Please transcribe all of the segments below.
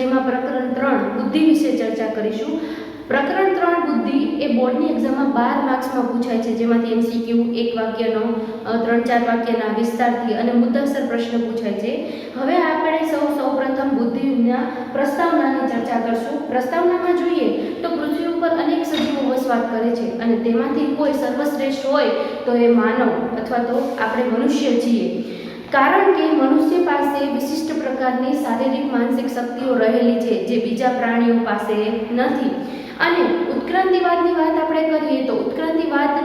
જેમાં પ્રકરણ 3 બુદ્ધિ વિશે ચર્ચા કરીશું। પ્રકરણ 3 બુદ્ધિ એ બોર્ડની એક્ઝામમાં 12 માર્ક્સમાં પૂછાય છે, જેમાંથી MCQ એક વાક્યનો 3-4 વાક્યના વિસ્તારથી અને મુદ્દાસર પ્રશ્ન પૂછાય છે। હવે આપણે સૌપ્રથમ બુદ્ધિના પ્રસ્તાવનાની ચર્ચા કરશું। પ્રસ્તાવનામાં જોઈએ તો પૃથ્વી ઉપર અનેક સજીવો વસવાટ કરે છે અને તેમાંથી કોઈ સર્વશ્રેષ્ઠ હોય તો એ માનવ અથવા તો આપણે મનુષ્ય છીએ, કારણ કે મનુષ્ય પાસે વિશિષ્ટ પ્રકારની શારીરિક માનસિક શક્તિઓ રહેલી છે જે બીજા પ્રાણીઓ પાસે નથી। અને ઉત્ક્રાંતિવાદની વાત આપણે કરીએ તો ઉત્ક્રાંતિવાદ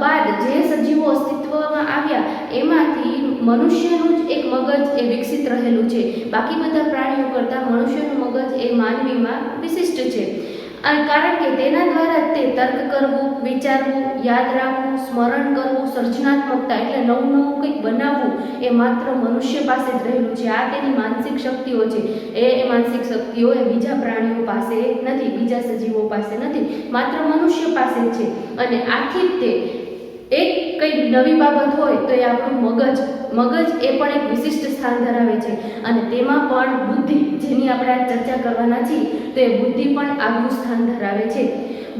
બાદ જે સજીવો અસ્તિત્વમાં આવ્યા એમાંથી મનુષ્યનું જ એક મગજ એ વિકસિત રહેલું છે, બાકી બધા પ્રાણીઓ કરતાં મનુષ્યનું મગજ એ માનવીમાં વિશિષ્ટ છે, કારણ કે તેના દ્વારા તે તર્ક કરવું, વિચારવું, યાદ રાખવું, સ્મરણ કરવું, સર્જનાત્મકતા એટલે નવું કંઈક બનાવવું એ માત્ર મનુષ્ય પાસે જ રહેલું છે। આ તેની માનસિક શક્તિઓ છે, એ માનસિક શક્તિઓ એ બીજા પ્રાણીઓ પાસે નથી, બીજા સજીવો પાસે નથી, માત્ર મનુષ્ય પાસે જ છે। અને આથી તે એક કંઈ નવી બાબત હોય તો એ આપણું મગજ એ પણ એક વિશિષ્ટ સ્થાન ધરાવે છે અને તેમાં પણ બુદ્ધિ, જેની આપણે આ ચર્ચા કરવાના છીએ, તો એ બુદ્ધિ પણ આગવું સ્થાન ધરાવે છે।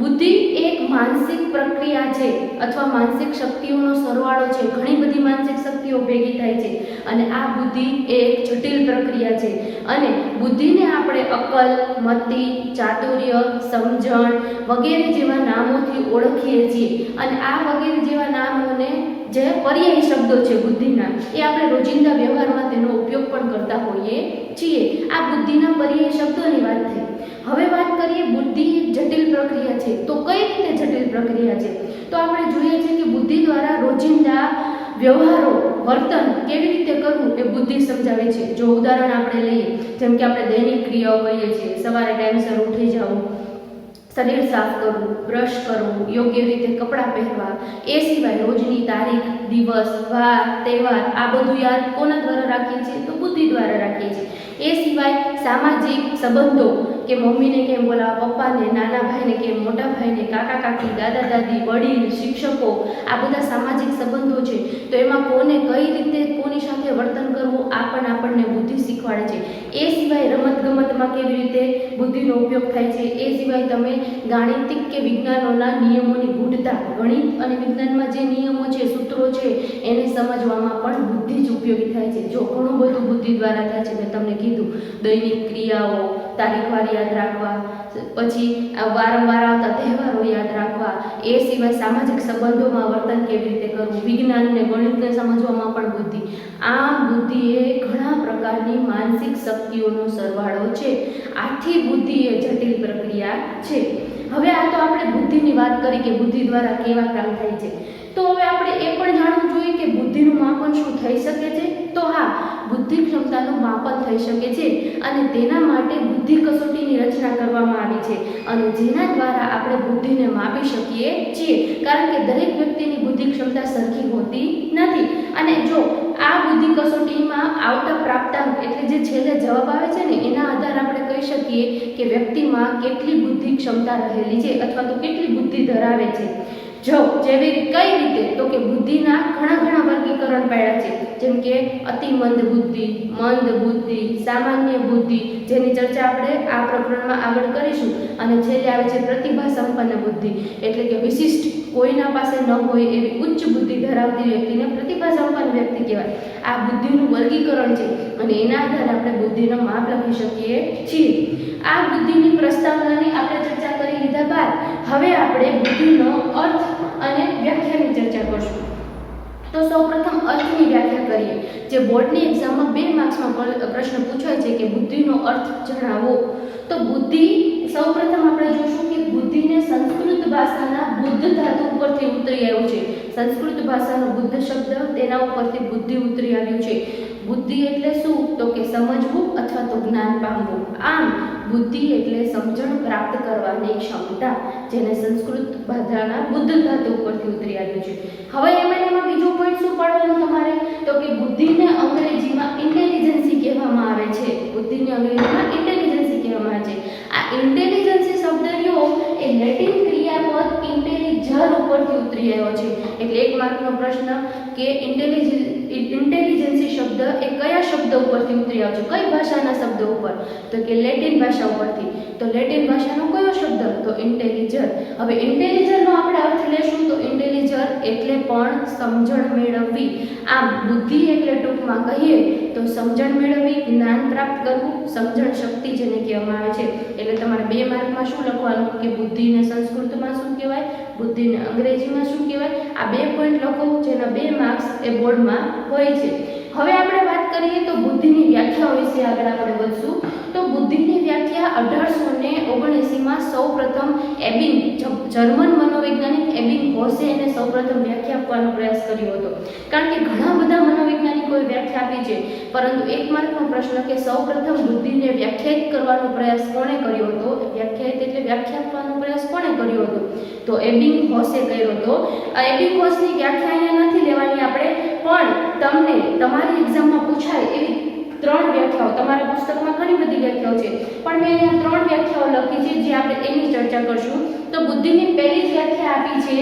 બુદ્ધિ એક માનસિક પ્રક્રિયા છે અથવા માનસિક શક્તિઓનો સરવાળો છે, ઘણી બધી માનસિક શક્તિઓ ભેગી થાય છે અને આ બુદ્ધિ એ એક જટિલ પ્રક્રિયા છે અને બુદ્ધિને આપણે અક્કલ, મતિ, ચાતુર્ય, સમજણ વગેરે જેવા નામોથી ઓળખીએ છીએ અને આ વગેરે જેવા નામોને જે પર્યાયી શબ્દો છે બુદ્ધિના, એ આપણે રોજિંદા વ્યવહારમાં તેનો ઉપયોગ પણ કરતા હોઈએ છીએ। આ બુદ્ધિના પર્યાયી શબ્દોની વાત થઈ। હવે વાત કરીએ બુદ્ધિ જટિલ પ્રક્રિયા છે તો કઈ રીતે જટિલ પ્રક્રિયા છે, તો આપણે જોઈએ છીએ કે બુદ્ધિ દ્વારા રોજિંદા વ્યવહારો, વર્તન કેવી રીતે કરવું એ બુદ્ધિ સમજાવે છે। જો ઉદાહરણ આપણે લઈએ, જેમ કે આપણે દૈનિક ક્રિયાઓ કહીએ છીએ, સવારે ટાઈમસર ઉઠી જવું, શરીર સાફ કરવું, બ્રશ કરવું, યોગ્ય રીતે કપડાં પહેરવા, એ સિવાય રોજની તારીખ, દિવસ, વાર, તહેવાર આ બધું યાદ કોના દ્વારા રાખીએ છીએ, તો બુદ્ધિ દ્વારા રાખીએ છીએ। એ સિવાય સામાજિક સંબંધો કે મમ્મીને કેમ બોલાવવા, પપ્પાને, નાના ભાઈને કેમ, મોટા ભાઈને, કાકા કાકી, દાદા દાદી, વડીલ, શિક્ષકો, આ બધા સામાજિક સંબંધો છે તો એમાં કોને કઈ રીતે કોની સાથે વર્તન કરવું આ પણ આપણને બુદ્ધિ શીખવાડે છે। એ સિવાય રમતગમતમાં કેવી રીતે બુદ્ધિનો ઉપયોગ થાય છે, એ સિવાય તમે ગાણિતિક કે વિજ્ઞાનોના નિયમોની ગૂઢતા, ગણિત અને વિજ્ઞાનમાં જે નિયમો છે, સૂત્રો છે, એને સમજવામાં પણ બુદ્ધિ જ ઉપયોગી થાય છે। જો ઘણું બધું બુદ્ધિ દ્વારા થાય છે, મેં તમને કીધું દૈનિક ક્રિયાઓ, તારીખવાર યાદ રાખવા, પછી વારંવાર આવતા તહેવારો યાદ રાખવા, એ સિવાય સામાજિક સંબંધોમાં વર્તન કેવી રીતે કરવું, વિજ્ઞાનને ગણિતને સમજવામાં પણ બુદ્ધિ। આમ બુદ્ધિ એ ઘણા પ્રકારની માનસિક શક્તિઓનો સરવાળો છે, આથી બુદ્ધિ એ જટિલ પ્રક્રિયા છે। હવે આ તો આપણે બુદ્ધિની વાત કરી કે બુદ્ધિ દ્વારા કેવા કામ થાય છે, તો હવે આપણે એ પણ જાણવું જોઈએ કે બુદ્ધિનું માપન શું થઈ શકે છે, તો હા, બુદ્ધિ ક્ષમતાનું માપન થઈ શકે છે અને તેના માટે બુદ્ધિ કસોટીની રચના કરવામાં આવી છે અને જેના દ્વારા આપણે બુદ્ધિને માપી શકીએ છીએ, કારણ કે દરેક વ્યક્તિની બુદ્ધિ ક્ષમતા સરખી હોતી નથી અને જો આ બુદ્ધિ કસોટીમાં આવતા પ્રાપ્તાંક એટલે જે છેલ્લે જવાબ આવે છે ને, એના આધારે આપણે કહી શકીએ કે વ્યક્તિમાં કેટલી બુદ્ધિ ક્ષમતા રહેલી છે અથવા તો કેટલી બુદ્ધિ ધરાવે છે। જો જેવી કઈ રીતે, તો કે બુદ્ધિના ઘણા વર્ગીકરણ પાડ્યા છે, જેમ કે અતિમંદ બુદ્ધિ, મંદ બુદ્ધિ, સામાન્ય બુદ્ધિ, જેની ચર્ચા આપણે આ પ્રકરણમાં આગળ કરીશું, અને છેલ્લે આવે છે પ્રતિભા સંપન્ન બુદ્ધિ, એટલે કે વિશિષ્ટ કોઈના પાસે ન હોય એવી ઉચ્ચ બુદ્ધિ ધરાવતી વ્યક્તિને પ્રતિભા સંપન્ન વ્યક્તિ કહેવાય। આ બુદ્ધિનું વર્ગીકરણ છે અને એના આધારે આપણે બુદ્ધિનો માપ લખી શકીએ છીએ। આ બુદ્ધિની પ્રસ્તાવનાની આપણે ચર્ચા કરી લીધા બાદ હવે આપણે બુદ્ધિનો અર્થ અને વ્યાખ્યાની ચર્ચા કરશું। તો સૌપ્રથમ અર્થની વ્યાખ્યા કરીએ, જે બોર્ડની એક્ઝામમાં 2 માર્ક્સમાં પ્રશ્ન પૂછાય છે કે બુદ્ધિનો અર્થ જણાવો। તો બુદ્ધિ સૌપ્રથમ આપણે જોશું કે બુદ્ધિને સંસ્કૃત ભાષાના બુદ્ધ ધાતુ ઉપરથી ઉતરી આવ્યું છે। સંસ્કૃત ભાષાનો બુદ્ધ શબ્દ, તેના ઉપરથી બુદ્ધિ ઉતરી આવ્યું છે। બુદ્ધિ એટલે શું, તો કે સમજવું અથવા તો જ્ઞાન પામવું। આમ બુદ્ધિ એટલે સમજણ પ્રાપ્ત કરવાની ક્ષમતા, જેને સંસ્કૃત ભાષાના બુદ્ધ ધાતુ ઉપરથી ઉતરી આવ્યું છે। હવે એમાં બીજો પોઈન્ટ શું પડવાનું તમારે, તો કે બુદ્ધિને અંગ્રેજીમાં ઇન્ટેલિજન્સી કહેવામાં આવે છે। બુદ્ધિને અંગ્રેજીમાં ઇન્ટેલિજન્સી કહેવામાં આવે છે। આ ઇન્ટેલિજન્સી શબ્દ રહ્યો એ લેટિન ક્રિયાપદ ઇન્ટેલિજર ઉપરથી ઉતરી આવ્યો છે, એટલે 1 માર્કનો પ્રશ્ન કે ઇન્ટેલિજન્સી શબ્દ એ કયા શબ્દ ઉપરથી ઉતરી આવ્યો છે, કઈ ભાષાના શબ્દ ઉપર? તો કે લેટિન ભાષા ઉપરથી. તો લેટિન ભાષાનો કયો શબ્દ? તો ઇન્ટેલિજર. હવે ઇન્ટેલિજરનો આપણે અર્થ લેશું તો ઇન્ટેલિજર એટલે પણ સમજણ મેળવવી. આમ બુદ્ધિ એટલે ટૂંકમાં કહીએ તો સમજણ મેળવવી, જ્ઞાન પ્રાપ્ત કરવું, સમજણ શક્તિ જેને કહેવામાં આવે છે. એટલે તમારે 2 માર્કમાં શું લખવાનું કે બુદ્ધિને સંસ્કૃતમાં શું કહેવાય, બુદ્ધિને અંગ્રેજીમાં શું કહેવાય, આ 2 પોઈન્ટ લખો જેના 2 માર્ક્સ એ બોર્ડમાં હોય છે. હવે આપણે વાત કરીએ તો બુદ્ધિની વ્યાખ્યાઓ વિશે આગળ આપણે વધશું. તો બુદ્ધિની વ્યાખ્યા 1879માં સૌપ્રથમ એબિંગ, જર્મન મનોવૈજ્ઞાનિક એબિંગ હોસે એને સૌપ્રથમ વ્યાખ્યા આપવાનો પ્રયાસ કર્યો હતો. કારણ કે ઘણા બધા મનોવૈજ્ઞાનિકોએ વ્યાખ્યા આપી છે, પરંતુ 1 માર્કનો પ્રશ્ન કે સૌપ્રથમ બુદ્ધિને વ્યાખ્યાયિત કરવાનો પ્રયાસ કોણે કર્યો હતો? વ્યાખ્યાયિત એટલે વ્યાખ્યા આપવાનો પ્રયાસ કોણે કર્યો હતો? તો એબિંગ હોસે કર્યો હતો. આ એબિંગ હોસની વ્યાખ્યા અહીંયા નથી લેવાની આપણે, પણ તમને તમારી એક્ઝામમાં પૂછાય એવી 3 વ્યાખ્યાઓ, તમારા પુસ્તકમાં ઘણી બધી વ્યાખ્યાઓ છે, પણ મેં અહીંયા 3 વ્યાખ્યાઓ લખી છે જે આપણે એની ચર્ચા કરશું. તો બુદ્ધિની પહેલી જ વ્યાખ્યા આપી છે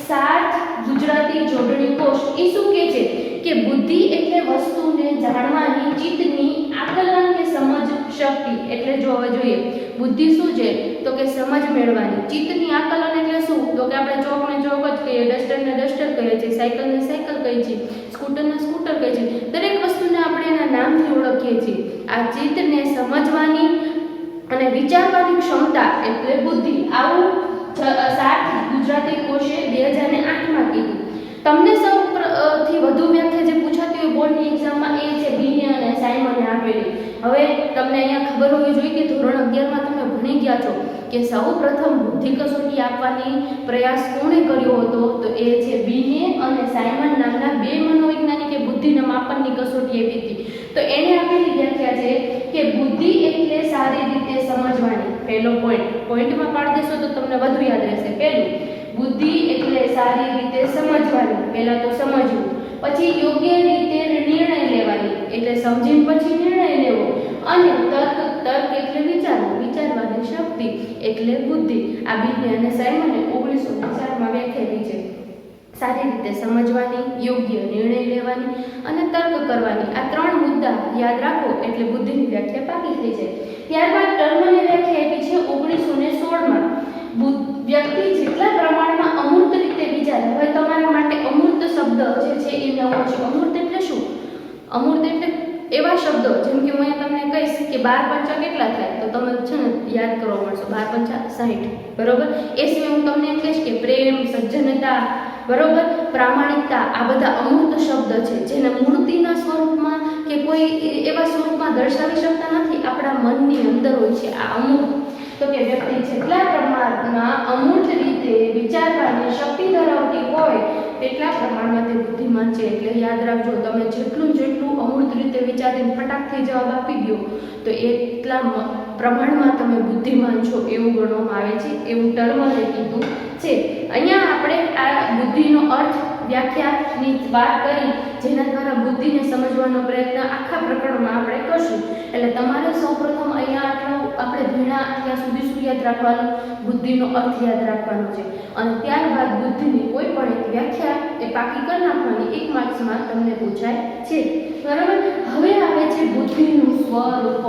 સાર્થ ગુજરાતી જોડણી કોષ. એ શું કહે છે કે બુદ્ધિ એટલે વસ્તુને જાણવાની, ચિત્તની આકલન કે સમજ શક્તિ. એટલે જો હવે જોઈએ બુદ્ધિ શું છે તો કે સમજ મેળવવાની, ચિત્તની આકલન એટલે શું તો કે આપણે ચોકને ચોક જ કહીએ, ડસ્ટરને ડસ્ટર કહીએ છીએ, સાયકલને સાયકલ કહીએ છીએ, સ્કૂટરને સ્કૂટર કહીએ છીએ. દરેક વસ્તુને આપણે એના નામથી ઓળખીએ છીએ. આ ચિત્તને સમજવાની અને વિચારવાની ક્ષમતા એટલે બુદ્ધિ. આવું સાર્થ ગુજરાતી કોષે 2008માં કીધું. તમને સૌથી વધુ વ્યાખ્યા જે પૂછાતી હોય બોર્ડની એક્ઝામમાં એ છે બીને અને સાયમને આપેલી. હવે તમને અહીંયા ખબર હોવી જોઈએ કે ધોરણ 11માં તમે ભણી ગયા છો કે સૌ પ્રથમ બુદ્ધિ કસોટી આપવાની પ્રયાસ કોણે કર્યો હતો? તો એ છે બીને અને સાયમન નામના 2 મનોવૈજ્ઞાનિકે બુદ્ધિના માપનની કસોટી આપી હતી. તો એણે આપેલી વ્યાખ્યા છે કે બુદ્ધિ એટલે સારી રીતે સમજવાની. પહેલો પોઈન્ટમાં પાડી દેશો તો તમને વધુ યાદ રહેશે. પહેલું, બુદ્ધિ એટલે સારી રીતે સમજવાની. પહેલા તો સમજવું, પછી યોગ્ય રીતે નિર્ણય લેવાની, એટલે સમજીને પછી નિર્ણય લેવો, અને તર્ક એટલે વિચારવાની શક્તિ એટલે બુદ્ધિ. આ બીને અને સાયમને 1904માં વ્યાખ્યાયી છે. સારી રીતે સમજવાની, યોગ્ય નિર્ણય લેવાની અને તર્ક કરવાની. આ 3 મુદ્દા યાદ રાખો એટલે બુદ્ધિની વ્યાખ્યા પાકી થઈ જાય. ત્યારબાદ ટર્મને વ્યાખ્યા આપી છે 1916માં. વ્યક્તિ જેટલા પ્રમાણમાં અમૂર્ત રીતે વિચારે. હવે તમારા માટે અમૂર્ત શબ્દ જે છે એ નવો છે. અમૂર્ત એટલે શું? અમૂર્ત એટલે એવા શબ્દો જેમ કે હું તમને કહીશ કે 12 પંચા કેટલા થાય તો તમે છે ને યાદ કરવા મળશો. 12 પંચા 60, બરોબર. એ સિવાય હું તમને એમ કહીશ કે પ્રેમ, સજ્જનતા, બરોબર, પ્રામાણિકતા, આ બધા અમૂર્ત શબ્દ છે જેને મૂર્તિના સ્વરૂપમાં કે કોઈ એવા સ્વરૂપમાં દર્શાવી શકતા નથી, આપણા મનની અંદર હોય છે આ અમૂર્ત. તો કે વ્યક્તિ જેટલા પ્રમાણમાં અમૂર્ત રીતે વિચારવાની શક્તિ ધરાવતી હોય તેટલા પ્રમાણમાં તે બુદ્ધિમાન છે. એટલે યાદ રાખજો, તમે જેટલું અમૂર્ત રીતે વિચારીને ફટાકથી જવાબ આપી દો તો એટલા પ્રમાણમાં તમે બુદ્ધિમાન છો એવું ગણવામાં આવે છે, એવું ટર્મને કીધું છે. અહીંયા આપણે આ બુદ્ધિનો અર્થ, વ્યાખ્યાની વાત કરી જેના દ્વારા બુદ્ધિને સમજવાનો પ્રયત્ન આખા પ્રકરણમાં આપણે કરશું. એટલે તમારે સૌપ્રથમ અહીંયા આટલું આપણે ભણ્યા ત્યાં સુધી શું યાદ રાખવાનું? બુદ્ધિનો અર્થ યાદ રાખવાનો છે. અને ત્યારબાદ બુદ્ધિની કોઈ પણ એક વ્યાખ્યા એ પાકી કરી નાખવાની. 1 માર્ક્સમાં તમને પૂછાય છે, બરાબર. હવે આવે છે બુદ્ધિનું સ્વરૂપ.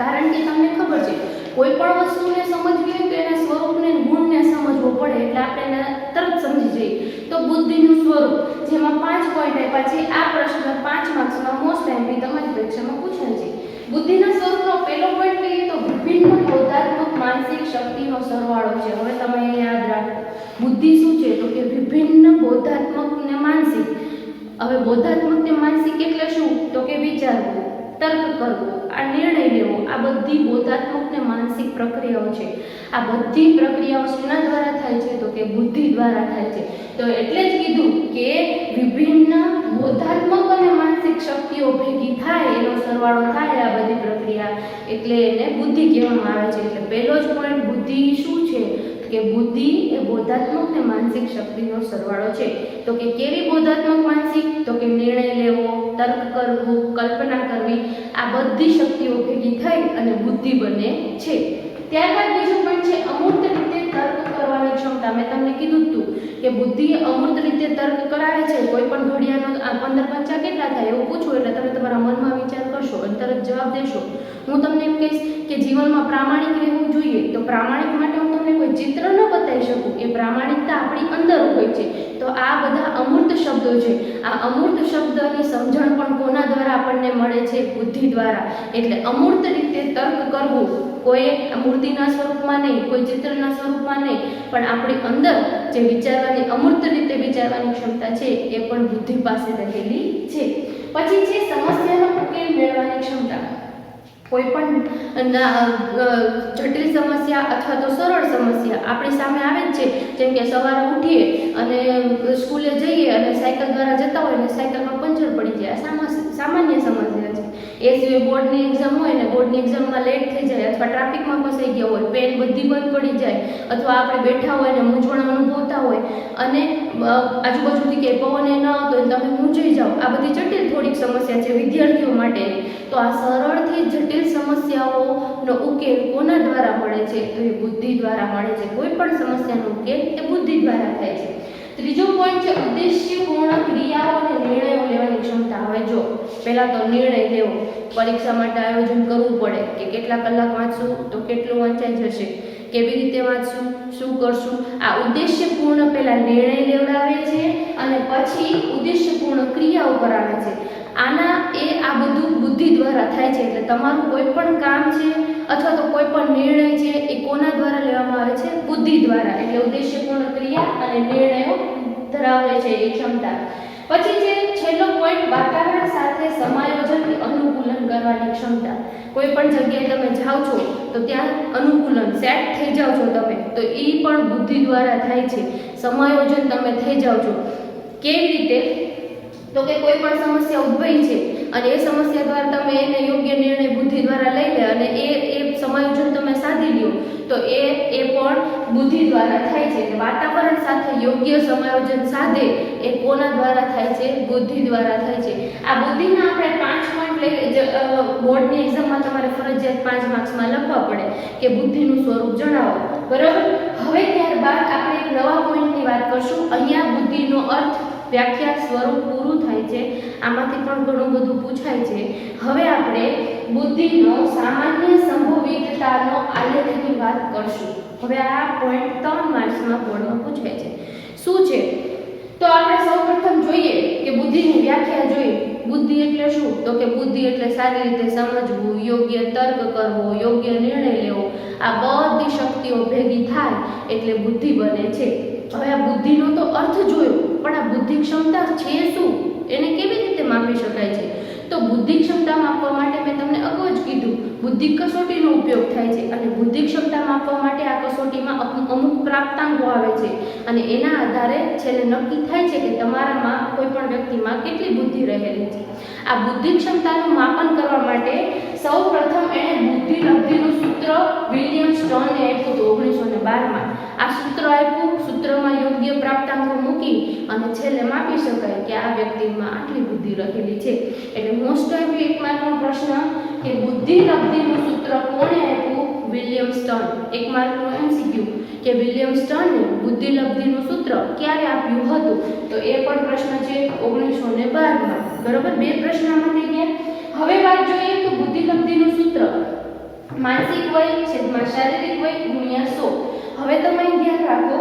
કારણ કે તમને ખબર છે કોઈ પણ વસ્તુને સમજવી હોય તો એના સ્વરૂપને, ગુણને સમજવો પડે. એટલે આપણે એને તરત સમજી જઈએ. તો બુદ્ધિનું સ્વરૂપ જેમાં 5 પોઈન્ટ આપ્યા છે. આ પ્રશ્ન 5 માર્ક્સમાં મોસ્ટ ટાઈમથી તમારી પરીક્ષામાં પૂછાય છે. બુદ્ધિના સ્વરૂપનો પહેલો પોઈન્ટ લઈએ તો વિભિન્ન બોધાત્મક માનસિક શક્તિનો સરવાળો છે. હવે તમે યાદ રાખો બુદ્ધિ શું છે તો કે વિભિન્ન બોધાત્મક ને માનસિક. હવે બોધાત્મક ને માનસિક એટલે શું તો કે વિચારવું, તર્ક કરવો, આ નિર્ણય લેવો, આ બધી બોધાત્મક ને માનસિક પ્રક્રિયાઓ છે. આ બધી પ્રક્રિયાઓ શેના દ્વારા થાય છે તો કે બુદ્ધિ દ્વારા થાય છે. તો એટલે જ કીધું કે વિભિન્ન બોધાત્મક અને માનસિક શક્તિઓ ભેગી થાય, એનો સરવાળો થાય આ બધી પ્રક્રિયા, એટલે એને બુદ્ધિ કહેવામાં આવે છે. એટલે પહેલો જ પોઈન્ટ બુદ્ધિ શું છે કે બુદ્ધિ એ બોધાત્મક ને માનસિક શક્તિનો સરવાળો છે. તો કે કેવી બોધાત્મક માનસિક તો કે નિર્ણય લેવો, તર્ક કરવું, કલ્પના કરવી, આ બધી શક્તિઓ ભેગી થઈ અને બુદ્ધિ બને છે. ત્યારબાદ બીજું પણ છે અમૂર્ત રીતે તર્ક કરવાની ક્ષમતા મેં તમને કીધું હતું કે બુદ્ધિ અમૂર્ત રીતે તર્ક કરાવે છે. કોઈ પણ ઘડિયાળનો 15 પંચા કેટલા થાય એવું પૂછું એટલે તમે તમારા મનમાં વિચાર કરશો અને તરત જવાબ દેશો. હું તમને એમ કહીશ કે જીવનમાં પ્રામાણિક રહેવું જોઈએ, તો પ્રામાણિક માટે હું તમને કોઈ ચિત્ર ન બતાવી શકું. એ પ્રામાણિકતા આપણી અંદર હોય છે. તો આ બધા અમૂર્ત શબ્દો છે. આ અમૂર્ત શબ્દની સમજણ પણ કોના દ્વારા આપણને મળે છે? બુદ્ધિ દ્વારા. એટલે અમૂર્ત રીતે તર્ક કરવું, કોઈ મૂર્તિના સ્વરૂપમાં નહીં, કોઈ ચિત્રના સ્વરૂપમાં નહીં, પણ આપણી અંદર જે વિચારવાની અમૂર્ત રીતે વિચારવાની ક્ષમતા છે એ પણ બુદ્ધિ પાસે રહેલી છે. પછી છે સમસ્યાનો ઉકેલ મેળવવાની ક્ષમતા. કોઈ પણ જટિલ સમસ્યા અથવા તો સરળ સમસ્યા આપણી સામે આવે જ છે. જેમ કે સવારે ઉઠીએ અને સ્કૂલે જઈએ અને સાયકલ દ્વારા જતા હોય અને સાયકલમાં પંચર પડી જાય, સામાન્ય સમસ્યા છે. એ સિવાય બોર્ડની એક્ઝામ હોય ને બોર્ડની એક્ઝામમાં લેટ થઈ જાય અથવા ટ્રાફિકમાં ફસાઈ ગયા હોય, પેન બધી બંધ પડી જાય, અથવા આપણે બેઠા હોય ને મૂંઝવણ અનુભવતા હોય અને આજુબાજુથી કે પવન ન આવતો હોય તમે મૂંઝાઈ જાઓ. આ બધી જટિલ થોડીક સમસ્યા છે વિદ્યાર્થીઓ માટેની. તો આ સરળથી જટિલ સમસ્યાઓનો ઉકેલ કોના દ્વારા મળે છે? તો એ બુદ્ધિ દ્વારા મળે છે. કોઈ પણ સમસ્યાનો ઉકેલ એ બુદ્ધિ દ્વારા થાય છે. ત્રીજો પોઈન્ટ છે ઉદ્દેશ્યપૂર્ણ ક્રિયાઓ અને નિર્ણયો લેવાની ક્ષમતા. હવે જો પહેલા તો નિર્ણય લેવો. પરીક્ષા માટે આયોજન કરવું પડે કે કેટલા કલાક વાંચશું તો કેટલું વાંચાઈ જશે, કેવી રીતે વાંચશું, શું કરશું. આ ઉદ્દેશ્યપૂર્ણ પહેલા નિર્ણય લેવડાવે છે અને પછી ઉદ્દેશ્યપૂર્ણ ક્રિયાઓ કરાવે છે. આ બધું બુદ્ધિ દ્વારા થાય છે. એટલે તમારું કોઈ પણ કામ છે અથવા તો કોઈ પણ નિર્ણય છે એ કોના દ્વારા લેવામાં આવે છે? બુદ્ધિ દ્વારા. એટલે ઉદ્દેશ્યપૂર્ણ ક્રિયા અને નિર્ણયો ધરાવે છે એ ક્ષમતા. પછી છે છેલ્લો પોઈન્ટ વાતાવરણ સાથે સમાયોજન અનુકૂલન કરવાની ક્ષમતા. કોઈ પણ જગ્યાએ તમે જાઓ છો તો ત્યાં અનુકૂલન સેટ થઈ જાઓ છો તમે, તો એ પણ બુદ્ધિ દ્વારા થાય છે. સમાયોજન તમે થઈ જાઓ છો. કેવી રીતે? તો કે કોઈ પણ સમસ્યા ઉદ્ભવી છે અને એ સમસ્યા દ્વારા તમે એને યોગ્ય નિર્ણય બુદ્ધિ દ્વારા લઈ લે અને એ સમાયોજન તમે સાધી લ્યો તો એ પણ બુદ્ધિ દ્વારા થાય છે. વાતાવરણ સાથે યોગ્ય સમાયોજન સાધે એ કોના દ્વારા થાય છે? બુદ્ધિ દ્વારા થાય છે. આ બુદ્ધિના આપણે 5 પોઈન્ટ લઈ બોર્ડની એક્ઝામમાં તમારે ફરજિયાત 5 માર્ક્સમાં લખવા પડે કે બુદ્ધિનું સ્વરૂપ જણાવો. બરાબર. હવે ત્યારબાદ આપણે એક નવા પોઈન્ટની વાત કરશું. અહીંયા બુદ્ધિનો અર્થ, વ્યાખ્યા, સ્વરૂપ પૂરું થાય છે. આમાંથી પણ ઘણું બધું પૂછાય છે. હવે આપણે બુદ્ધિનો સામાન્ય સંભવિતતાનો આલેખની વાત કરશું. હવે આ પોઈન્ટ 3 માર્ક્સમાં બોર્ડમાં પૂછાય છે. શું છે? તો આપણે સૌપ્રથમ જોઈએ કે બુદ્ધિની વ્યાખ્યા જોઈએ. બુદ્ધિ એટલે શું? તો કે બુદ્ધિ એટલે સારી રીતે સમજવું, યોગ્ય તર્ક કરવો, યોગ્ય નિર્ણય લેવો. આ બધી શક્તિઓ ભેગી થાય એટલે બુદ્ધિ બને છે. હવે આ બુદ્ધિનો તો અર્થ જોયો, પણ આ બુદ્ધિ ક્ષમતા છે શું? એને કેવી રીતે માપી શકાય છે? તો બુદ્ધિ ક્ષમતા માપવા માટે મેં તમને અગાઉ જ કીધું બુદ્ધિ કસોટીનો ઉપયોગ થાય છે અને બુદ્ધિ ક્ષમતા માપવા માટે આ કસોટીમાં અમુક પ્રાપ્તાંકો આવે છે અને એના આધારે છેલ્લે નક્કી થાય છે કે તમારામાં કોઈ પણ વ્યક્તિમાં કેટલી બુદ્ધિ રહેલી છે. આ બુદ્ધિ ક્ષમતાનું માપન કરવા માટે સૌ પ્રથમ એણે બુદ્ધિ લબ્ધિનું સૂત્ર વિલિયમ સ્ટોનને આપ્યું હતું 1912માં. આ સૂત્ર આપ્યું, સૂત્રમાં યોગ્ય પ્રાપ્તાંકો મૂકી અને છેલ્લે માપી શકાય કે આ વ્યક્તિમાં આટલી બુદ્ધિ રહેલી છે. એટલે મોસ્ટ ઓફ એક માર્કનો પ્રશ્ન કે બુદ્ધિ લબ્ધિનું સૂત્ર કોણે આપ્યું? William stone. એક માર્કનો એમસીક્યુ કે વિલિયમ સ્ટોને બુદ્ધિ લબ્ધિનું સૂત્ર ક્યારે આપ્યું હતું? તો એ પણ પ્રશ્ન છે 1912માં. બરોબર. 2 પ્રશ્ન આમાં થઈ ગયા. હવે વાત જોઈએ તો બુદ્ધિ લબ્ધિનું સૂત્ર માનસિક વય છેદમાં શારીરિક વય ગુણ્યા 100. હવે તમે ધ્યાન રાખો,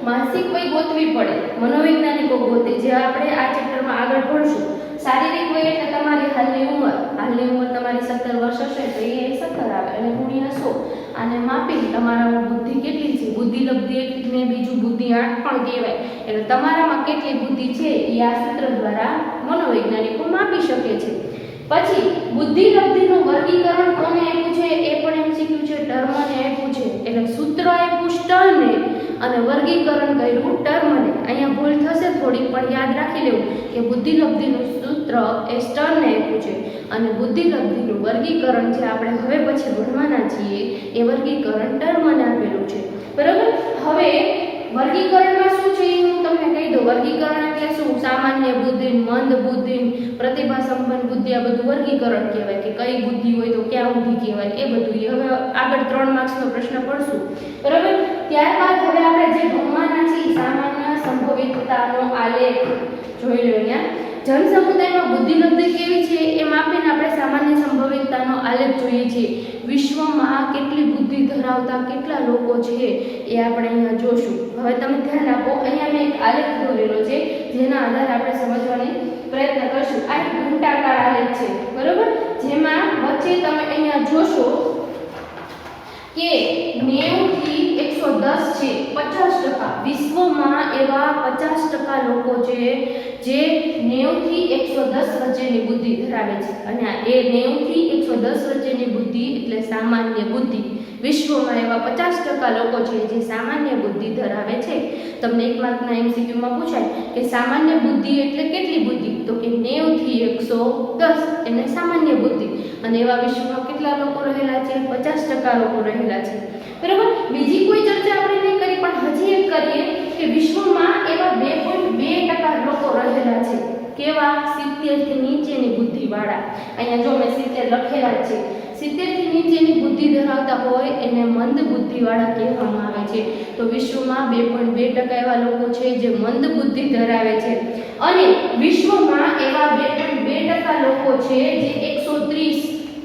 માનસિક વય ગોતવી પડે, મનોવૈજ્ઞાનિકો ગોતે, જે આપણે આ ચેપ્ટરમાં આગળ ભણશું. શારીરિક વય એટલે તમારી હાલની ઉંમર તમારી 17 વર્ષ હશે તો એ 17 આવે અને ગુણ્યા 100. આને માપી તમારામાં બુદ્ધિ કેટલી છે? બુદ્ધિ લબ્ધિ એટલે બીજું બુદ્ધિ આંક પણ કહેવાય. એટલે તમારામાં કેટલી બુદ્ધિ છે એ આ સૂત્ર દ્વારા મનોવૈજ્ઞાનિકો માપી શકે છે. પછી બુદ્ધિ લબ્ધિનું વર્ગીકરણ કોને આપ્યું છે? એ પણ એમસીક્યુ છે, ટર્મને આપ્યું છે. એટલે સૂત્ર આપ્યું સ્ટર્ને અને વર્ગીકરણ કર્યું ટર્મને. અહીંયા ભૂલ થશે થોડીક, પણ યાદ રાખી લેવું કે બુદ્ધિ લબ્ધિનું સૂત્ર એ સ્ટર્ને આપ્યું છે અને બુદ્ધિ લબ્ધિનું વર્ગીકરણ જે આપણે હવે પછી ભણવાના છીએ એ વર્ગીકરણ ટર્મને આપેલું છે. બરાબર. હવે વર્ગીકરણમાં શું છે એ હું તમને કહી દઉં. વર્ગીકરણ એટલે શું? સામાન્ય બુદ્ધિ, મંદ બુદ્ધિ, પ્રતિભા સંપન્ન બુદ્ધિ, આ બધું વર્ગીકરણ કહેવાય કે કઈ બુદ્ધિ હોય તો ક્યાં બુદ્ધિ કહેવાય એ બધું. હવે આગળ 3 માર્ક્સનો પ્રશ્ન પડશું. બરાબર. ત્યારબાદ હવે આપણે જે ભણવાના છીએ સામાન્ય સંભવિતતાનો આલેખ જોઈ લો. અહીંયા જનસમુદાયમાં બુદ્ધિલબ્ધિ કેવી છે એ માપીને આપણે સામાન્ય સંભવિતતાનો આલેખ જોઈએ છીએ. વિશ્વમાં કેટલી બુદ્ધિ ધરાવતા કેટલા લોકો છે એ આપણે અહીંયા જોશું. હવે તમે ધ્યાન આપો, અહીંયા મેં એક આલેખ દોરેલો છે જેના આધારે આપણે સમજવાની પ્રયત્ન કરશું. આ એક ઘંટાકાર આલેખ છે, બરોબર, જેમાં વચ્ચે તમે અહીંયા જોશો કે 90 થી 110 છે, 50%. વિશ્વમાં એવા 50% લોકો છે જે 90 થી 110 વચ્ચેની બુદ્ધિ ધરાવે છે. અને એ 90 થી 110 વચ્ચેની બુદ્ધિ એટલે સામાન્ય બુદ્ધિ. વિશ્વમાં એવા 50% લોકો છે જે સામાન્ય બુદ્ધિ ધરાવે છે. તમને એક માર્કના એમસીક્યુમાં પૂછાય કે સામાન્ય બુદ્ધિ એટલે કેટલી બુદ્ધિ, તો કે 90 થી 110 એને સામાન્ય બુદ્ધિ. અને એવા વિશ્વમાં કેટલા લોકો રહેલા છે? 50% લોકો રહેલા છે, બરાબર. બીજી કોઈ ચર્ચા આપણે નહીં કરી, પણ હજી એક કરીએ કે વિશ્વમાં એવા 2.2% લોકો રહેલા છે. કેવા? 70 થી નીચેની બુદ્ધિવાળા. અહીંયા જો મેં 70 લખેલા જ છે. 70 થી નીચેની બુદ્ધિ ધરાવતા હોય એને મંદ બુદ્ધિવાળા કહેવામાં આવે છે. તો વિશ્વમાં 2.2% એવા લોકો છે જે મંદ બુદ્ધિ ધરાવે છે. અને વિશ્વમાં એવા 2.2% લોકો છે જે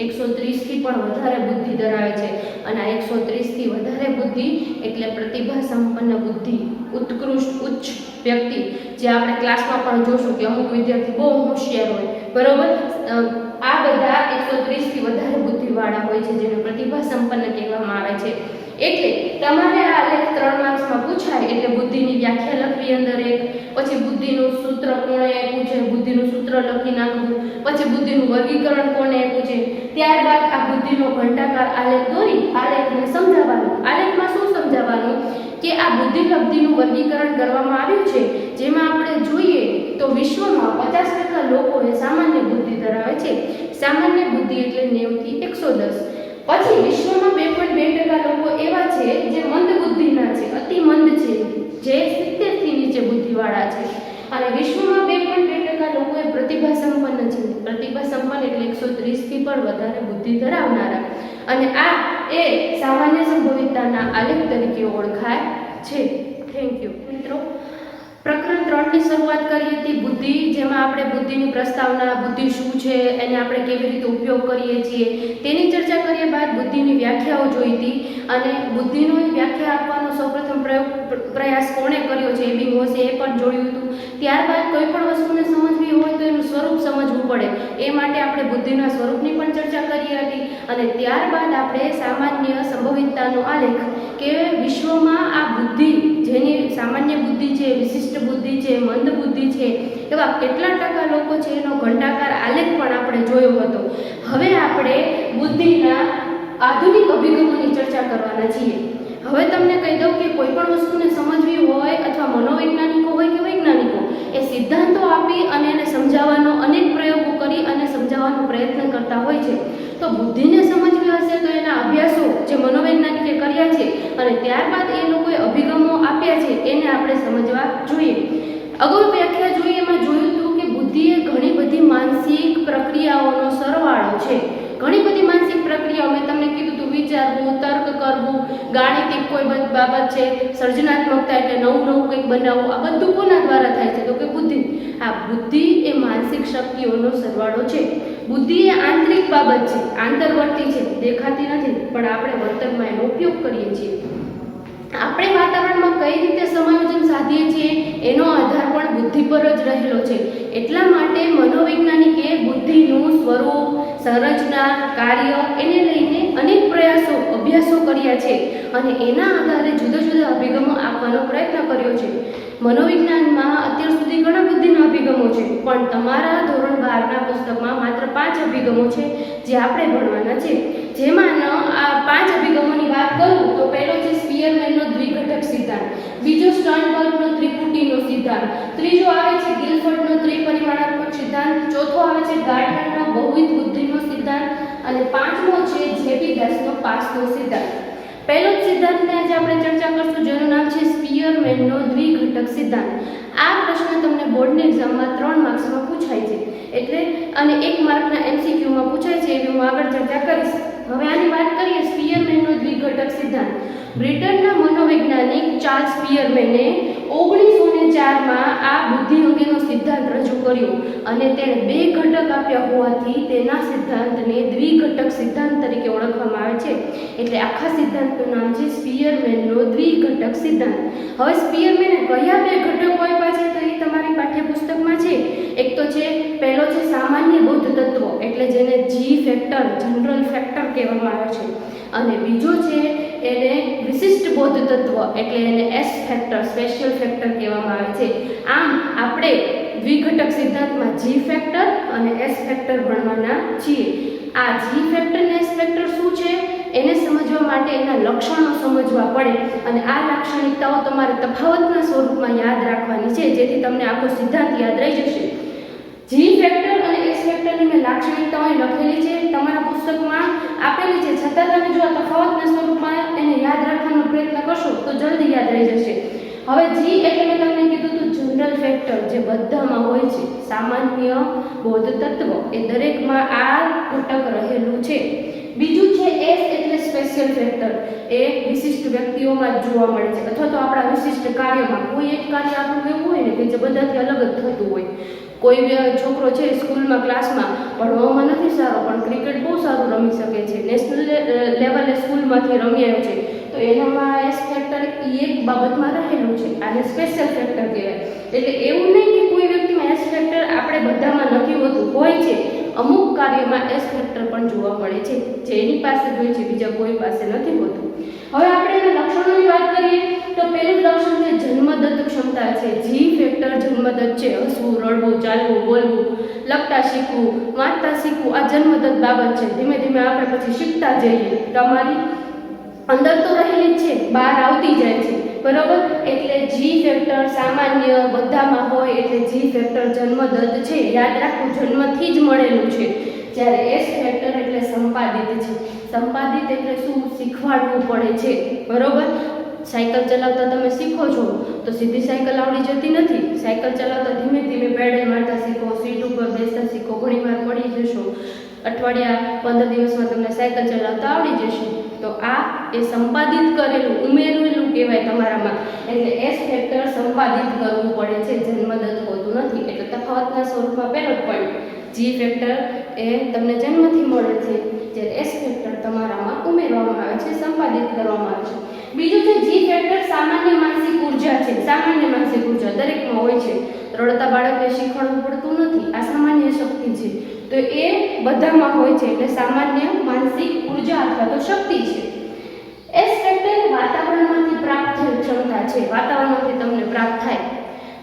130 થી પણ વધારે બુદ્ધિ ધરાવે છે. અને આ 130 થી વધારે બુદ્ધિ એટલે પ્રતિભા સંપન્ન બુદ્ધિ, ઉત્કૃષ્ટ ઉચ્ચ વ્યક્તિ. જે આપણે ક્લાસમાં પણ જોશું કે અમુક વિદ્યાર્થી બહુ હોશિયાર હોય, બરોબર. આ બધા 130 થી વધારે બુદ્ધિવાળા હોય છે જેને પ્રતિભા સંપન્ન કહેવામાં આવે છે. એટલે તમારે આ આલેખ 3 માર્ક્સમાં પૂછાય એટલે બુદ્ધિની વ્યાખ્યા લખવી અંદર એક, પછી બુદ્ધિનું સૂત્ર કોણે આપ્યું છે, બુદ્ધિનું સૂત્ર લખી નાખવું, પછી બુદ્ધિનું વર્ગીકરણ કોણે આપ્યું છે, ત્યારબાદ આ બુદ્ધિનો ઘંટાકાર આલેખ દોરી આલેખને સમજાવવાનું. આલેખમાં શું સમજાવવાનું કે આ બુદ્ધિલબ્ધિનું વર્ગીકરણ કરવામાં આવ્યું છે, જેમાં આપણે જોઈએ તો વિશ્વમાં 50% લોકો એ સામાન્ય બુદ્ધિ ધરાવે છે. સામાન્ય બુદ્ધિ એટલે 90 થી 110. પછી વિશ્વમાં 2.2% લોકો એવા છે જે મંદ બુદ્ધિના છે, અતિ મંદ છે, જે 70 થી નીચે બુદ્ધિવાળા છે. અને વિશ્વમાં 2.2% લોકો એ પ્રતિભા સંપન્ન છે. પ્રતિભા સંપન્ન એટલે 130 થી પણ વધારે બુદ્ધિ ધરાવનારા. અને આ એ સામાન્ય સંભવિતતાના આલેખ તરીકે ઓળખાય છે. થેન્ક યુ મિત્રો. પ્રકરણ 3 ની શરૂઆત કરી હતી બુદ્ધિ, જેમાં આપણે બુદ્ધિની પ્રસ્તાવના, બુદ્ધિ શું છે, એને આપણે કેવી રીતે ઉપયોગ કરીએ છીએ તેની ચર્ચા કર્યા બાદ બુદ્ધિની વ્યાખ્યાઓ જોઈ હતી. અને બુદ્ધિનો વ્યાખ્યા આપવાનો સૌપ્રથમ પ્રયાસ કોણે કર્યો છે, એબિંગ હોસે એ પણ જોયું હતું. ત્યારબાદ કોઈ પણ વસ્તુને સમજવી હોય તો એનું સ્વરૂપ સમજવું પડે, એ માટે આપણે બુદ્ધિના સ્વરૂપની પણ ચર્ચા કરી હતી. અને ત્યારબાદ આપણે સામાન્ય સંભવિતતાનો આલેખ કે વિશ્વમાં આ બુદ્ધિ, જેની સામાન્ય બુદ્ધિ છે, વિશિષ્ટ બુદ્ધિ છે, મંદ બુદ્ધિ છે, એવા કેટલા ટકા લોકો છે એનો ઘંટાકાર આલેખ પણ આપણે જોયો હતો. હવે આપણે બુદ્ધિના આધુનિક અભિગમોની ચર્ચા કરવાના છીએ. હવે તમને કહી દઉં કે કોઈ પણ વસ્તુને સમજવી હોય અથવા મનોવૈજ્ઞાનિકો હોય કે વૈજ્ઞાનિકો, એ સિદ્ધાંતો આપી અને એને સમજાવવાનો અનેક પ્રયોગો કરી અને સમજાવવાનો પ્રયત્ન કરતા હોય છે. તો બુદ્ધિને સમજવી હશે તો એના અભ્યાસો જે મનોવૈજ્ઞાનિકે કર્યા છે અને ત્યારબાદ એ લોકોએ અભિગમો આપ્યા છે એને આપણે સમજવા જોઈએ. અગાઉ વ્યાખ્યા જોઈએ એમાં જોયું હતું કે બુદ્ધિ એ ઘણી બધી માનસિક પ્રક્રિયાઓનો સરવાળો છે. ઘણી બધી માનસિક પ્રક્રિયાઓ મેં તમને કીધું હતું, વિચારવું, તર્ક કરવું, ગાણિતિક કોઈ બાબત છે, સર્જનાત્મકતા એટલે નવું કંઈક બનાવવું, આ બધું કોના દ્વારા થાય છે, તો કે બુદ્ધિ. આ બુદ્ધિ એ માનસિક શક્તિઓનો સરવાળો છે. બુદ્ધિ એ આંતરિક બાબત છે, આંતરવર્તી છે, દેખાતી નથી, પણ આપણે વર્તનમાં એનો ઉપયોગ કરીએ છીએ. આપણે વાતાવરણમાં કઈ રીતે સમાયોજન સાધીએ છીએ એનો આધાર પણ બુદ્ધિ પર જ રહેલો છે. એટલા માટે મનોવૈજ્ઞાનિકે બુદ્ધિનું સ્વરૂપ, સંરચના, કાર્ય એને લઈને અનેક પ્રયાસો, અભ્યાસો કર્યા છે અને એના આધારે જુદા જુદા અભિગમો આપવાનો પ્રયત્ન કર્યો છે. મનોવિજ્ઞાનમાં અત્યાર સુધી ઘણા બુદ્ધિના અભિગમો છે, પણ તમારા ધોરણ 12ના પુસ્તકમાં માત્ર 5 અભિગમો છે જે આપણે ભણવાના છે. જેમાં આ 5 અભિગમોની વાત કરું તો પહેલો છે સ્પીયરમેનનો દ્વિઘટક સિદ્ધાંત, બીજો સ્ટર્નબર્ગનો ત્રિપુટીનો સિદ્ધાંત, ત્રીજો આવે છે ગિલફર્ડનો ત્રિપરિમાણાત્મક સિદ્ધાંત, ચોથો આવે છે ગાર્ડનરનો બહુવિધ બુદ્ધિનો સિદ્ધાંત અને પાંચમો છે જેપી દાસનો પાસનો સિદ્ધાંત. પહેલો સિદ્ધાંતને આજે આપણે ચર્ચા કરશું જેનું નામ છે સ્પીયરમેનનો દ્વિઘટક સિદ્ધાંત. આ પ્રશ્ન તમને બોર્ડની એક્ઝામમાં 3 માર્ક્સમાં પૂછાય છે, એટલે અને 1 માર્કના એમસીક્યુમાં પૂછાય છે, એવી હું આગળ ચર્ચા કરીશ. હવે આની વાત કરીએ સ્પીયરમેનનો દ્વિઘટક સિદ્ધાંત. બ્રિટનના મનોવૈજ્ઞાનિક ચાર્લ્સ પિયરમેને 1904માં આ બુદ્ધિ અંગેનો સિદ્ધાંત રજૂ કર્યો અને તેણે 2 ઘટક આપ્યા હોવાથી તેના સિદ્ધાંતને દ્વિઘટક સિદ્ધાંત તરીકે ઓળખવામાં આવે છે. એટલે આખા સિદ્ધાંતનું નામ છે સ્પિયરમેનનો દ્વિઘટક સિદ્ધાંત. હવે સ્પિયરમેને કયા 2 ઘટકો આપ્યા છે તો એ તમારી પાઠ્યપુસ્તકમાં છે. એક તો છે પહેલો છે સામાન્ય બૌદ્ધ તત્વો, એટલે જેને જી ફેક્ટર, જનરલ ફેક્ટર કહેવામાં આવે છે, અને બીજો છે એને વિશિષ્ટ બૌદ્ધ તત્વ, એટલે એને એસ ફેક્ટર, સ્પેશિયલ ફેક્ટર કહેવામાં આવે છે. આમ આપણે દ્વિઘટક સિદ્ધાંતમાં જી ફેક્ટર અને એસ ફેક્ટર ભણવાના છીએ. આ જી ફેક્ટર અને એસ ફેક્ટર શું છે એને સમજવા માટે એના લક્ષણો સમજવા પડે, અને આ લાક્ષણિકતાઓ તમારે તફાવતના સ્વરૂપમાં યાદ રાખવાની છે, જેથી તમને આખો સિદ્ધાંત યાદ રહી જશે. જી ફેક્ટર અને એસ ફેક્ટરની મેં લાક્ષણિકતાઓ લખેલી છે, તમારા પુસ્તકમાં આપેલી છે, છતાં તમે જો આ તફાવતના સ્વરૂપમાં એને યાદ રાખવાનો પ્રયત્ન કરશો તો જલ્દી યાદ રહી જશે. હવે જી એટલે મેં તમને કીધું હતું જનરલ ફેક્ટર, જે બધામાં હોય છે. સામાન્ય બૌદ્ધ તત્વ, એ દરેકમાં આ ઘટક રહેલું છે. બીજું છે એસ એટલે સ્પેશિયલ ફેક્ટર, એ વિશિષ્ટ વ્યક્તિઓમાં જ જોવા મળે છે, અથવા તો આપણા વિશિષ્ટ કાર્યમાં. કોઈ એક કાર્ય આપણું એવું હોય ને કે જે બધાથી અલગ જ થતું હોય. કોઈ છોકરો છે સ્કૂલમાં, ક્લાસમાં ભણવામાં નથી સારો, પણ ક્રિકેટ બહુ સારું રમી શકે છે, નેશનલ લેવલે સ્કૂલમાંથી રમી આવ્યો છે, તો એનામાં એસ ફેક્ટર એક બાબતમાં રહેલું છે. આને સ્પેશિયલ ફેક્ટર કહેવાય. એટલે એવું નહીં કે કોઈ વ્યક્તિમાં એસ ફેક્ટર આપણે બધામાં નથી હોતું, હોય છે. અમુક કાર્યમાં એસ ફેક્ટર પણ જોવા મળે છે, જે એની પાસે જ હોય છે, બીજા કોઈ પાસે નથી હોતું. હવે આપણે એના લક્ષણોની વાત કરીએ તો પહેલું લક્ષણ છે જન્મદત્ત ક્ષમતા છે. જી ફેક્ટર જન્મદત્ત છે. હસવું, રડવું, ચાલવું, બોલવું, લખતા શીખવું, વાંચતા શીખવું આ જન્મદત્ત બાબત છે. ધીમે ધીમે આપણે પછી શીખતા જઈએ. તમારી અંદર તો રહેલી જ છે, બહાર આવતી જાય છે, બરાબર. એટલે જી ફેક્ટર સામાન્ય બધામાં હોય, એટલે જી ફેક્ટર જન્મદત્ત છે. યાદ રાખવું, જન્મથી જ મળેલું છે. જ્યારે એસ ફેક્ટર એટલે સંપાદિત છે. સંપાદિત એટલે શું? શીખવાડવું પડે છે, બરોબર. સાયકલ ચલાવતા તમે શીખો છો તો સીધી સાયકલ આવડી જતી નથી. સાયકલ ચલાવતા ધીમે ધીમે પેડલ મારતા શીખો, સીટ ઉપર બેસતા શીખો, ઘણીવાર પડી જશો. અઠવાડિયા 15 દિવસમાં તમને સાયકલ ચલાવતા આવડી જશે. તો આ એ સંપાદિત કરેલું, ઉમેરેલું કહેવાય તમારામાં. એટલે એસ ફેક્ટર સંપાદિત કરવું પડે છે, જન્મદત્ત હોતું નથી. એટલે તફાવતના સ્વરૂપમાં પહેલો જ પોઈન્ટ, જી ફેક્ટર એ તમને જન્મથી મળે છે, જ્યારે એસ ફેક્ટર તમારામાં ઉમેરવામાં આવે છે, સંપાદિત કરવામાં આવે છે. બીજું છે જી ફેક્ટર સામાન્ય માનસિક ઉર્જા છે. સામાન્ય માનસિક ઉર્જા દરેકમાં હોય છે. રડતા બાળકને શીખવાડવું પડતું નથી, આ સામાન્ય શક્તિ છે. તો એ બધામાં હોય છે, એટલે સામાન્ય માનસિક ઉર્જા અથવા તો શક્તિ છે. એસ ફેક્ટર વાતાવરણમાંથી પ્રાપ્ત થયેલ ક્ષમતા છે. વાતાવરણમાંથી તમને પ્રાપ્ત થાય.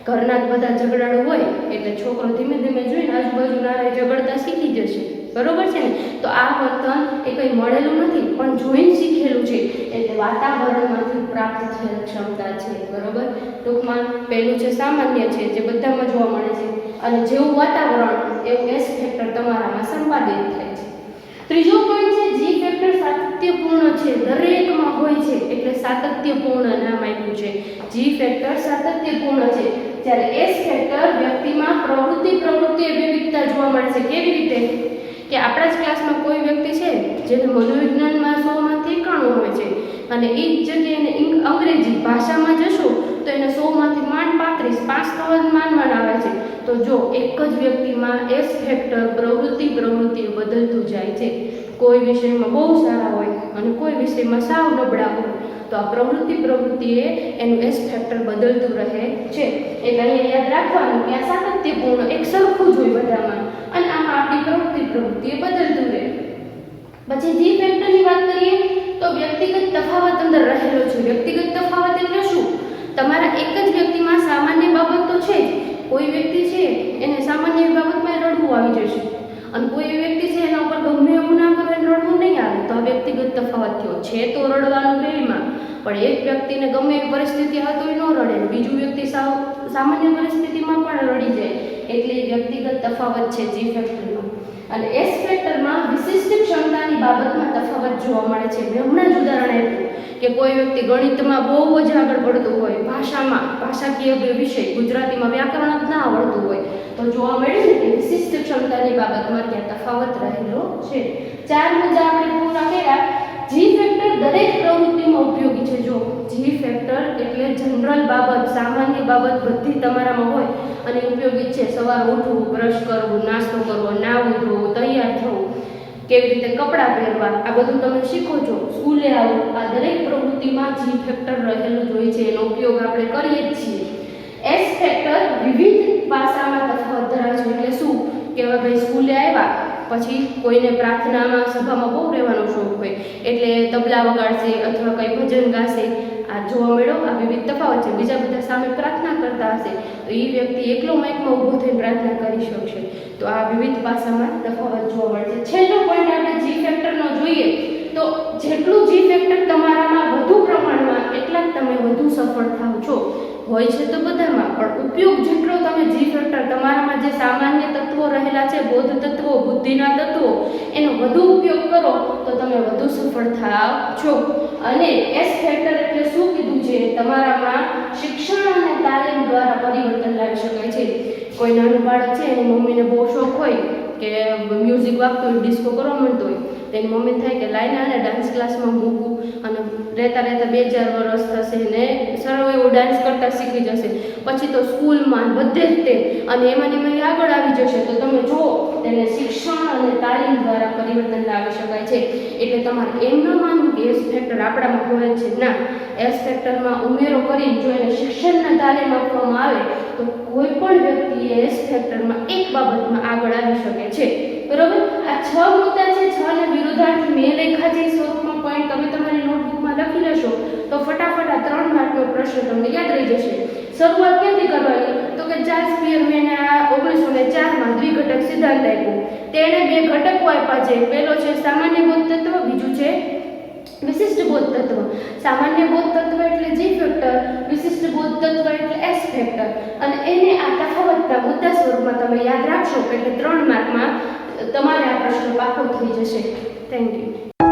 ઘરના જ બધા ઝઘડાળું હોય એટલે છોકરો ધીમે ધીમે જોઈને આજુબાજુના ઝઘડતા શીખી જશે, બરોબર છે ને. તો આ વર્તન એ કંઈ મળેલું નથી, પણ જોઈને શીખેલું છે. એટલે વાતાવરણમાંથી પ્રાપ્ત થયેલ ક્ષમતા છે, બરોબર. ટૂંકમાં પહેલું છે સામાન્ય છે, જે બધામાં જોવા મળે છે, અને જેવું વાતાવરણ એવું એસ ફેક્ટર તમારામાં સંપાદિત થાય છે. ત્રીજો પોઈન્ટ છે જી ફેક્ટર સાતત્યપૂર્ણ છે. દરેકમાં હોય છે, એટલે સાતત્યપૂર્ણ નામ આપ્યું છે. જી ફેક્ટર સાતત્યપૂર્ણ છે, જ્યારે એસ ફેક્ટર વ્યક્તિમાં પ્રવૃત્તિ વિવિધતા જોવા મળે છે. કેવી રીતે? કે આપણા જ ક્લાસમાં કોઈ વ્યક્તિ છે જેને મનોવિજ્ઞાનમાં 100માંથી 91 હોય છે, અને એ જ જગ્યાએ અંગ્રેજી ભાષામાં જશો તો એને 100માંથી માંડ 35, 5 તો જ માંડ આવે છે. તો જો એક જ વ્યક્તિમાં એસ ફેક્ટર પ્રવૃત્તિ બદલતું જાય છે. કોઈ વિષયમાં બહુ સારા હોય અને કોઈ વિષયમાં સાવ નબળા હોય, તો આ પ્રવૃત્તિએ એનું એસ ફેક્ટર બદલતું રહે છે. એટલે અહીંયા યાદ રાખવાનું કે આ સાતત્યપૂર્ણ એક સરખું જ હોય બધામાં, અને આમાં આપણી પ્રવૃત્તિએ બદલતું રહે. પછી જી ફેક્ટરની વાત કરીએ તો વ્યક્તિગત તફાવત અંદર રહેલો છે. વ્યક્તિગત તફાવત એટલે શું? તમારા એક જ વ્યક્તિમાં સામાન્ય બાબત તો છે જ. કોઈ વ્યક્તિ છે એને સામાન્ય બાબતમાં રડવું આવી જશે, અને કોઈ વ્યક્તિ છે એના ઉપર ગમે એવું ના કરે રડવું નહીં આવે, તો આ વ્યક્તિગત તફાવત થયો છે. તો રડવાનું બેમાં, પણ એક વ્યક્તિને ગમે એવી પરિસ્થિતિ આવે તો ન રડે, બીજું વ્યક્તિ સામાન્ય પરિસ્થિતિમાં પણ રડી જાય. એટલે વ્યક્તિગત તફાવત છે જી ફેક્ટરમાં. અને એસ ફેક્ટરમાં વિશિષ્ટ ક્ષમતાની બાબતમાં તફાવત જોવા મળે છે. મેં હમણાં જ ઉદાહરણ આપ્યું કે કોઈ વ્યક્તિ ગણિતમાં બહુ જ આગળ પડતું હોય, ભાષાકીય વિષય ગુજરાતીમાં વ્યાકરણ જ ના આવડતું હોય, તો જોવા મળે છે કે વિશિષ્ટ ક્ષમતાની બાબતમાં ત્યાં તફાવત રહેલો છે. 4 મુદ્દા આપણે પૂરા કર્યા. જી ફેક્ટર દરેક પ્રવૃત્તિમાં ઉપયોગી છે. બાબત બધી તમારામાં હોય અને ઉપયોગી છે. સવારે ઉઠવું, બ્રશ કરવું, નાસ્તો કરવો, નાહવું ધોવું, તૈયાર થવું, કેવી રીતે કપડાં પહેરવા, આ બધું તમે શીખો છો. સ્કૂલે આવો, આ દરેક પ્રવૃત્તિમાં જી ફેક્ટર રહેલું જ હોય છે, એનો ઉપયોગ આપણે કરીએ જ છીએ. એસ ફેક્ટર વિવિધ પાસામાં તફાવત ધરાવે છે. એટલે શું કે હવે ભાઈ સ્કૂલે આવ્યા પછી કોઈને પ્રાર્થનામાં સભામાં બહુ રહેવાનો શોખ હોય એટલે તબલા વગાડશે અથવા કંઈ ભજન ગાશે. આ જોવા મળ્યો, આ વિવિધ તફાવત છે. બીજા બધા સામે પ્રાર્થના કરતા હશે તો એ વ્યક્તિ એકલો માઇકમાં ઊભો થઈને પ્રાર્થના કરી શકશે. તો આ વિવિધ પાસામાં તફાવત જોવા મળે છે. છેલ્લો પોઈન્ટ આપણે જી ફેક્ટરનો જોઈએ તો જેટલું જી ફેક્ટર તમારામાં વધુ પ્રમાણમાં એટલા જ તમે વધુ સફળ થાવ છો. હોય છે તો બધામાં, પણ ઉપયોગ જેટલો તમે જી ફેક્ટર તમારામાં જે સામાન્ય તત્વો રહેલા છે, બોધ તત્વો, બુદ્ધિના તત્વો, એનો વધુ ઉપયોગ કરો તો તમે વધુ સફળ થાવ છો. અને એસ ફેક્ટર એટલે શું કીધું છે? તમારામાં શિક્ષણ અને તાલીમ દ્વારા પરિવર્તન લાવી શકાય છે. કોઈ નાનું બાળક છે, એની મમ્મીને બહુ શોખ હોય કે મ્યુઝિક વાગતો હોય, ડિસ્કો કરવા માંડતો હોય, તો એની મમ્મી થાય કે લાઈને આને ડાન્સ ક્લાસમાં મૂકવું અને રહેતા 2-4 વર્ષ થશે ને સરળ એવો ડાન્સ કરતા શીખી જશે. પછી તો સ્કૂલમાં બધે જ તે અને એમાં આગળ આવી જશે. તો તમે જો તેને શિક્ષણ અને તાલીમ દ્વારા પરિવર્તન લાવી શકાય છે. એટલે તમારે એમ ન માનવું કે એસ ફેક્ટર આપણામાં હોય છે. ના, એસ ફેક્ટરમાં ઉમેરો કરી જો એને શિક્ષણના તાલીમ આપવામાં આવે તો કોઈ પણ વ્યક્તિ એસ ફેક્ટરમાં એક બાબતમાં આગળ આવી શકે છે. બરોબર, આ 6 મુદ્દા છે. 6 ને વિરુદ્ધાર્થી મેં લખ્યા છે સ્વરૂપમાં પોઈન્ટ તમે તમારી નોટબુકમાં લખી લેશો તો ફટાફટ આ 3 માર્કનો પ્રશ્ન તમને યાદ રહી જશે. શરૂઆત ક્યાંથી કરવાની? તો કે ચાર્લ્સ સ્પિયરમેને આ 1904માં દ્વિઘટક સિદ્ધાંત આપ્યો. તેણે 2 ઘટકો આપ્યા છે. પહેલો છે સામાન્ય બોધ તત્વ, બીજું છે વિશિષ્ટ બોધ તત્વ. સામાન્ય બોધ તત્વ એટલે જી ફેક્ટર, વિશિષ્ટ બોધ તત્વ એટલે એસ ફેક્ટર. અને એને આ તફાવતના મુદ્દા સ્વરૂપમાં તમે યાદ રાખશો એટલે 3 માર્કમાં તમારે આ પ્રશ્ન પાકો થઈ જશે. Thank you.